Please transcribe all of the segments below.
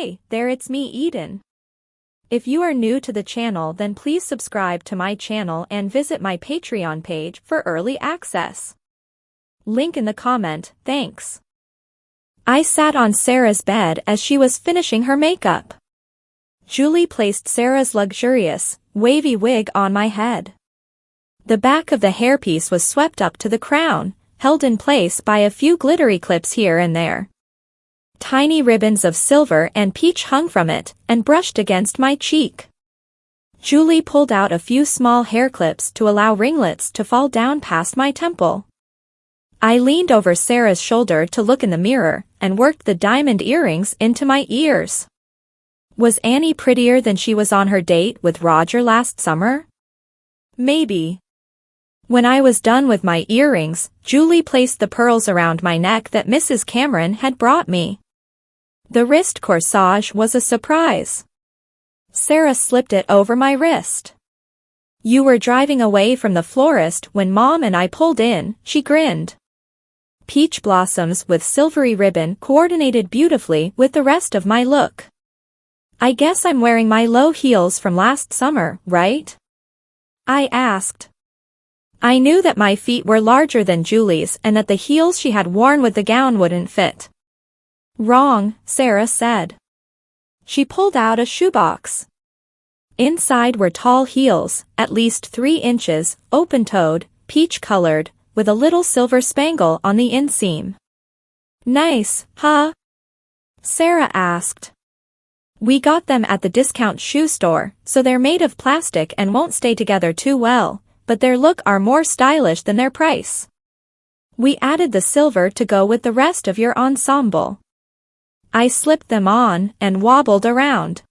Hey, there, it's me, Eden. If you are new to the channel, then please subscribe to my channel and visit my Patreon page for early access. Link in the comment, thanks. I sat on Sarah's bed as she was finishing her makeup. Julie placed Sarah's luxurious, wavy wig on my head. The back of the hairpiece was swept up to the crown, held in place by a few glittery clips here and there. Tiny ribbons of silver and peach hung from it and brushed against my cheek. Julie pulled out a few small hair clips to allow ringlets to fall down past my temple. I leaned over Sarah's shoulder to look in the mirror and worked the diamond earrings into my ears. Was Annie prettier than she was on her date with Roger last summer? Maybe. When I was done with my earrings, Julie placed the pearls around my neck that Mrs. Cameron had brought me. The wrist corsage was a surprise. Sarah slipped it over my wrist. You were driving away from the florist when Mom and I pulled in, she grinned. Peach blossoms with silvery ribbon coordinated beautifully with the rest of my look. I guess I'm wearing my low heels from last summer, right? I asked. I knew that my feet were larger than Julie's and that the heels she had worn with the gown wouldn't fit. Wrong, Sarah said. She pulled out a shoebox. Inside were tall heels, at least 3 inches, open-toed, peach-colored, with a little silver spangle on the inseam. Nice, huh? Sarah asked. We got them at the discount shoe store, so they're made of plastic and won't stay together too well, but their look are more stylish than their price. We added the silver to go with the rest of your ensemble. I slipped them on and wobbled around.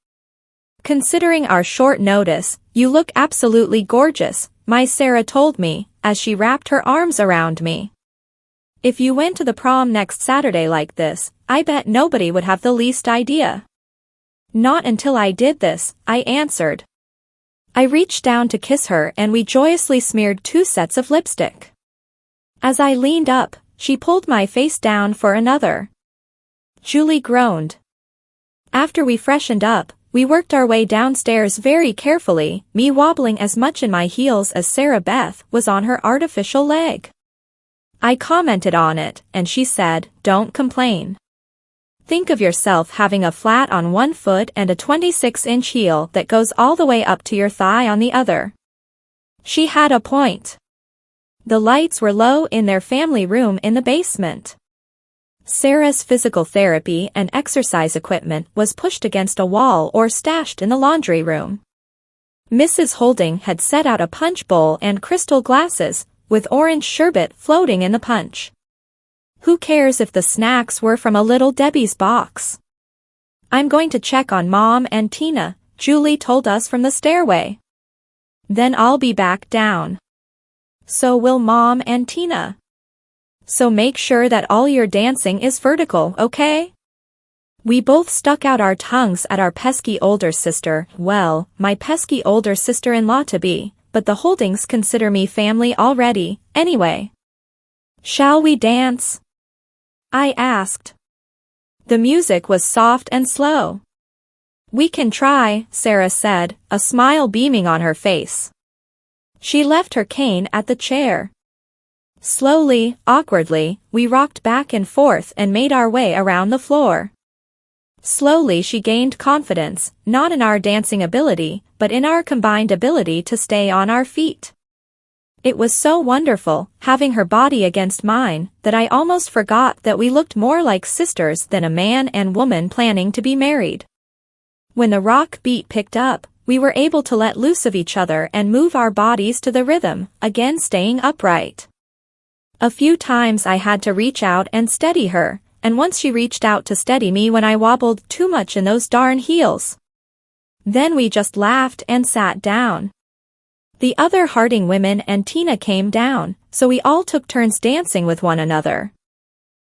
Considering our short notice, you look absolutely gorgeous, my Sarah told me, as she wrapped her arms around me. If you went to the prom next Saturday like this, I bet nobody would have the least idea. Not until I did this, I answered. I reached down to kiss her and we joyously smeared 2 sets of lipstick. As I leaned up, she pulled my face down for another. Julie groaned. After we freshened up, we worked our way downstairs very carefully, me wobbling as much in my heels as Sarah Beth was on her artificial leg. I commented on it, and she said, "Don't complain. Think of yourself having a flat on one foot and a 26-inch heel that goes all the way up to your thigh on the other." She had a point. The lights were low in their family room in the basement. Sarah's physical therapy and exercise equipment was pushed against a wall or stashed in the laundry room. Mrs. Holding had set out a punch bowl and crystal glasses, with orange sherbet floating in the punch. Who cares if the snacks were from a Little Debbie's box? I'm going to check on Mom and Tina, Julie told us from the stairway. Then I'll be back down. So will Mom and Tina. So make sure that all your dancing is vertical, okay? We both stuck out our tongues at our pesky older sister, well, my pesky older sister-in-law to be, but the Holdings consider me family already, anyway. Shall we dance? I asked. The music was soft and slow. We can try, Sarah said, a smile beaming on her face. She left her cane at the chair. Slowly, awkwardly, we rocked back and forth and made our way around the floor. Slowly she gained confidence, not in our dancing ability, but in our combined ability to stay on our feet. It was so wonderful, having her body against mine, that I almost forgot that we looked more like sisters than a man and woman planning to be married. When the rock beat picked up, we were able to let loose of each other and move our bodies to the rhythm, again staying upright. A few times I had to reach out and steady her, and once she reached out to steady me when I wobbled too much in those darn heels. Then we just laughed and sat down. The other Harding women and Tina came down, so we all took turns dancing with one another.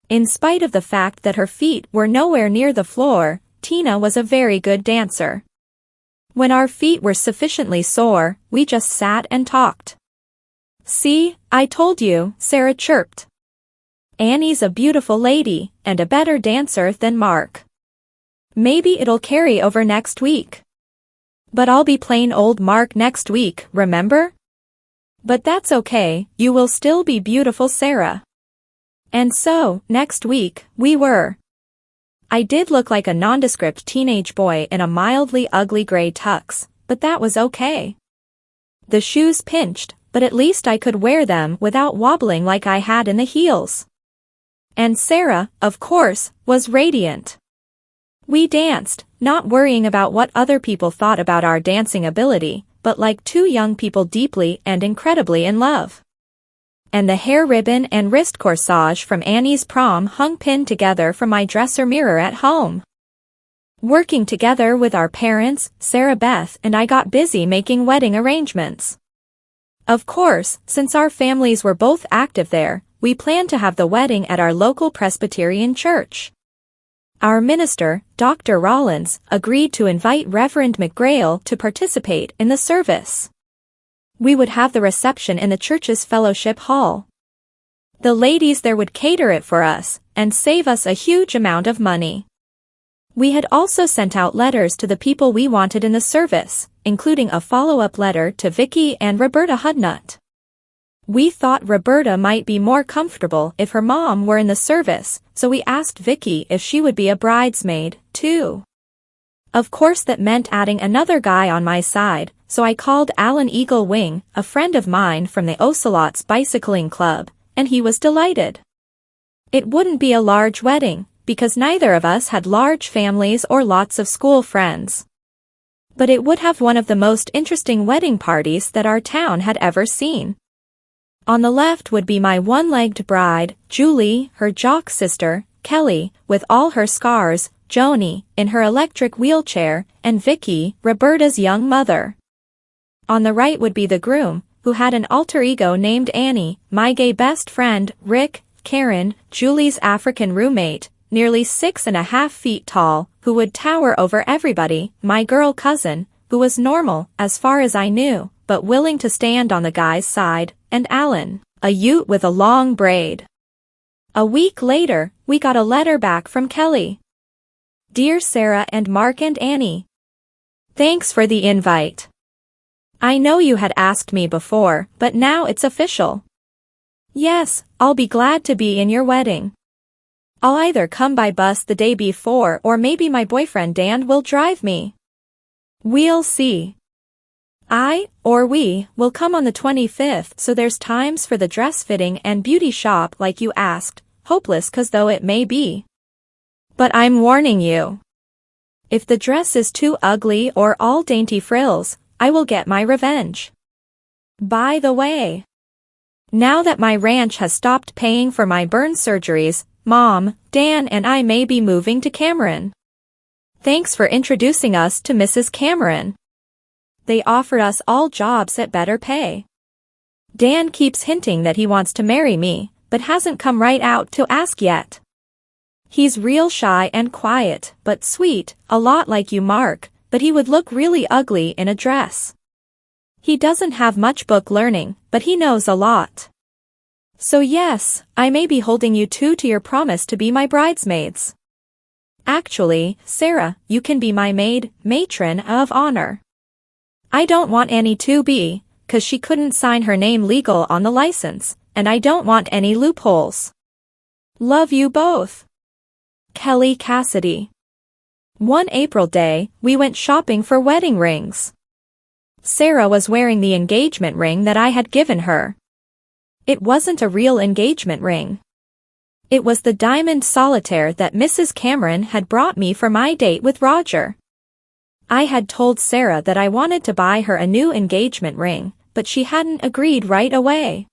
In spite of the fact that her feet were nowhere near the floor, Tina was a very good dancer. When our feet were sufficiently sore, we just sat and talked. See, I told you, Sarah chirped. Annie's a beautiful lady, and a better dancer than Mark. Maybe it'll carry over next week. But I'll be plain old Mark next week, remember? But that's okay, you will still be beautiful Sarah. And so, next week, we were. I did look like a nondescript teenage boy in a mildly ugly gray tux, but that was okay. The shoes pinched, but at least I could wear them without wobbling like I had in the heels. And Sarah, of course, was radiant. We danced, not worrying about what other people thought about our dancing ability, but like two young people deeply and incredibly in love. And the hair ribbon and wrist corsage from Annie's prom hung pinned together from my dresser mirror at home. Working together with our parents, Sarah Beth and I got busy making wedding arrangements. Of course, since our families were both active there, we planned to have the wedding at our local Presbyterian church. Our minister, Dr. Rollins, agreed to invite Reverend McGrail to participate in the service. We would have the reception in the church's fellowship hall. The ladies there would cater it for us, and save us a huge amount of money. We had also sent out letters to the people we wanted in the service, including a follow-up letter to Vicky and Roberta Hudnut. We thought Roberta might be more comfortable if her mom were in the service, so we asked Vicky if she would be a bridesmaid, too. Of course that meant adding another guy on my side, so I called Alan Eagle Wing, a friend of mine from the Ocelots Bicycling Club, and he was delighted. It wouldn't be a large wedding, because neither of us had large families or lots of school friends. But it would have one of the most interesting wedding parties that our town had ever seen. On the left would be my one-legged bride, Julie, her jock sister, Kelly, with all her scars, Joni, in her electric wheelchair, and Vicky, Roberta's young mother. On the right would be the groom, who had an alter ego named Annie, my gay best friend, Rick, Karen, Julie's African roommate, nearly 6.5 feet tall, who would tower over everybody, my girl cousin, who was normal, as far as I knew, but willing to stand on the guy's side, and Alan, a Ute with a long braid. A week later, we got a letter back from Kelly. Dear Sarah and Mark and Annie. Thanks for the invite. I know you had asked me before, but now it's official. Yes, I'll be glad to be in your wedding. I'll either come by bus the day before or maybe my boyfriend Dan will drive me. We'll see. We will come on the 25th, so there's times for the dress fitting and beauty shop like you asked, hopeless 'cause though it may be. But I'm warning you. If the dress is too ugly or all dainty frills, I will get my revenge. By the way, now that my ranch has stopped paying for my burn surgeries, Mom, Dan and I may be moving to Cameron. Thanks for introducing us to Mrs. Cameron. They offered us all jobs at better pay. Dan keeps hinting that he wants to marry me, but hasn't come right out to ask yet. He's real shy and quiet, but sweet, a lot like you Mark, but he would look really ugly in a dress. He doesn't have much book learning, but he knows a lot. So yes, I may be holding you two to your promise to be my bridesmaids. Actually, Sarah, you can be my matron of honor. I don't want Annie to be, 'cause she couldn't sign her name legal on the license, and I don't want any loopholes. Love you both. Kelly Cassidy. One April day, we went shopping for wedding rings. Sarah was wearing the engagement ring that I had given her. It wasn't a real engagement ring. It was the diamond solitaire that Mrs. Cameron had brought me for my date with Roger. I had told Sarah that I wanted to buy her a new engagement ring, but she hadn't agreed right away.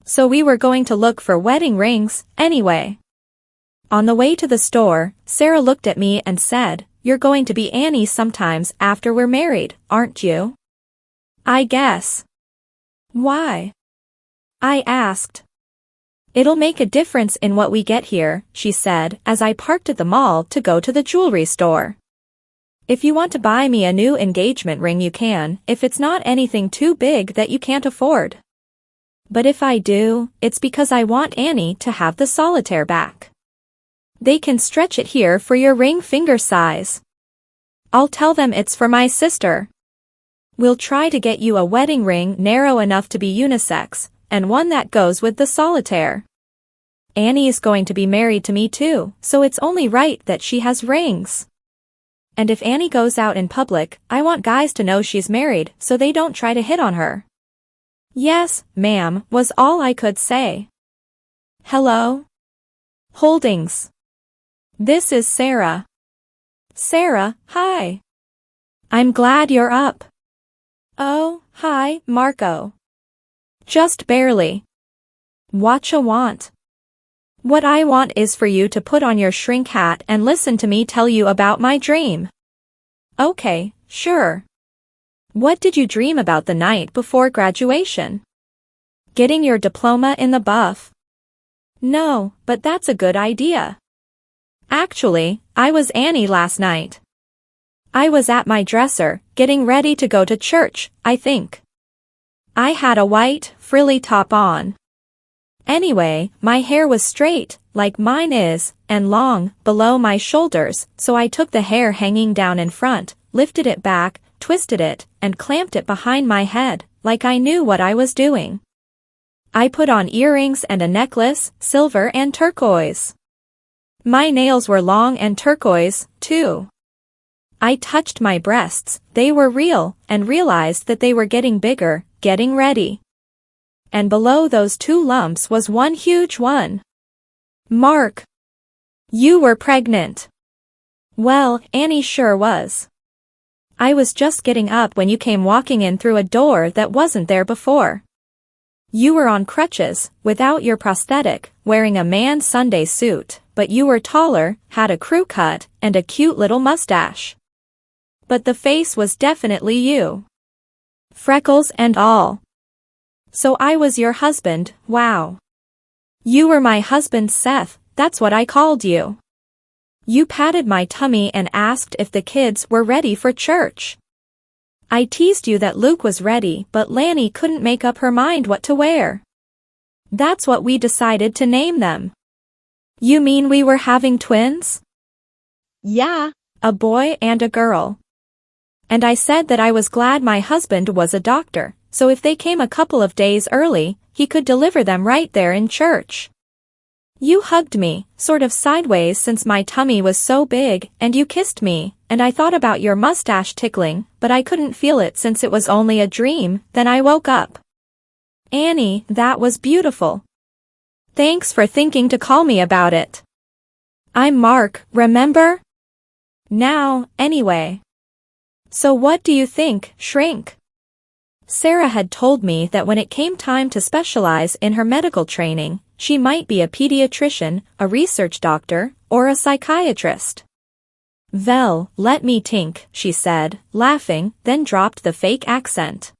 So we were going to look for wedding rings, anyway. On the way to the store, Sarah looked at me and said, "You're going to be Annie sometimes after we're married, aren't you?" I guess. Why? I asked. It'll make a difference in what we get here, she said, as I parked at the mall to go to the jewelry store. If you want to buy me a new engagement ring you can, if it's not anything too big that you can't afford. But if I do, it's because I want Annie to have the solitaire back. They can stretch it here for your ring finger size. I'll tell them it's for my sister. We'll try to get you a wedding ring narrow enough to be unisex, and one that goes with the solitaire. Annie's going to be married to me too, so it's only right that she has rings. And if Annie goes out in public, I want guys to know she's married so they don't try to hit on her. Yes, ma'am, was all I could say. Hello? Holdings. This is Sarah. Sarah, hi. I'm glad you're up. Oh, hi, Marco. Just barely. Whatcha want? What I want is for you to put on your shrink hat and listen to me tell you about my dream. Okay, sure. What did you dream about the night before graduation? Getting your diploma in the buff? No, but that's a good idea. Actually, I was Annie last night. I was at my dresser, getting ready to go to church, I think. I had a white, frilly top on. Anyway, my hair was straight, like mine is, and long, below my shoulders, so I took the hair hanging down in front, lifted it back, twisted it, and clamped it behind my head, like I knew what I was doing. I put on earrings and a necklace, silver and turquoise. My nails were long and turquoise, too. I touched my breasts, they were real, and realized that they were getting bigger, getting ready. And below those two lumps was one huge one. Mark. You were pregnant. Well, Annie sure was. I was just getting up when you came walking in through a door that wasn't there before. You were on crutches, without your prosthetic, wearing a man's Sunday suit, but you were taller, had a crew cut, and a cute little mustache. But the face was definitely you. Freckles and all. So I was your husband, wow. You were my husband Seth, that's what I called you. You patted my tummy and asked if the kids were ready for church. I teased you that Luke was ready, but Lanny couldn't make up her mind what to wear. That's what we decided to name them. You mean we were having twins? Yeah, a boy and a girl. And I said that I was glad my husband was a doctor, so if they came a couple of days early, he could deliver them right there in church. You hugged me, sort of sideways since my tummy was so big, and you kissed me, and I thought about your mustache tickling, but I couldn't feel it since it was only a dream, then I woke up. Annie, that was beautiful. Thanks for thinking to call me about it. I'm Mark, remember? Now, anyway. So what do you think, shrink? Sarah had told me that when it came time to specialize in her medical training, she might be a pediatrician, a research doctor, or a psychiatrist. Vel, let me think, she said, laughing, then dropped the fake accent.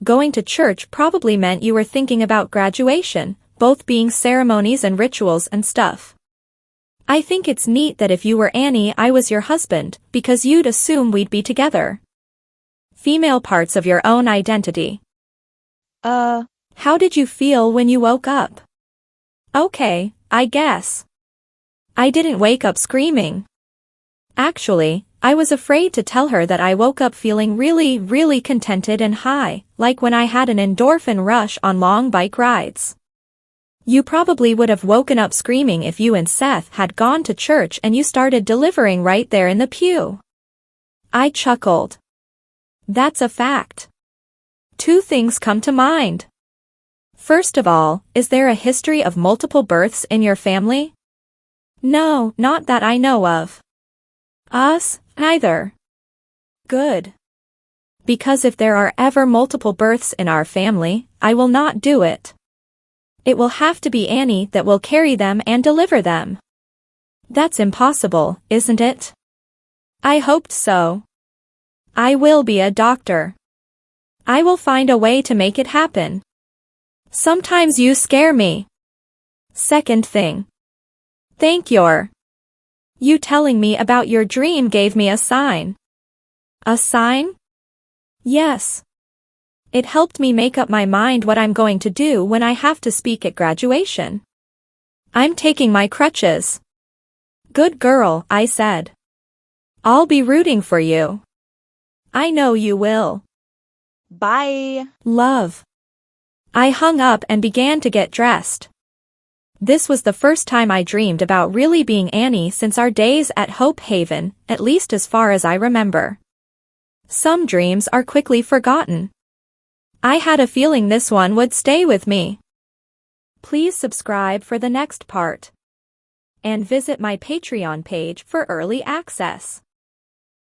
Going to church probably meant you were thinking about graduation, both being ceremonies and rituals and stuff. I think it's neat that if you were Annie I was your husband, because you'd assume we'd be together. Female parts of your own identity. How did you feel when you woke up? Okay, I guess. I didn't wake up screaming. Actually, I was afraid to tell her that I woke up feeling really, really contented and high, like when I had an endorphin rush on long bike rides. You probably would have woken up screaming if you and Seth had gone to church and you started delivering right there in the pew. I chuckled. That's a fact. Two things come to mind. First of all, is there a history of multiple births in your family? No, not that I know of. Us, neither. Good. Because if there are ever multiple births in our family, I will not do it. It will have to be Annie that will carry them and deliver them. That's impossible, isn't it? I hoped so. I will be a doctor. I will find a way to make it happen. Sometimes you scare me. Second thing. Thank you telling me about your dream gave me a sign. A sign? Yes. It helped me make up my mind what I'm going to do when I have to speak at graduation. I'm taking my crutches. Good girl, I said. I'll be rooting for you. I know you will. Bye. Love. I hung up and began to get dressed. This was the first time I dreamed about really being Annie since our days at Hope Haven, at least as far as I remember. Some dreams are quickly forgotten. I had a feeling this one would stay with me. Please subscribe for the next part. And visit my Patreon page for early access.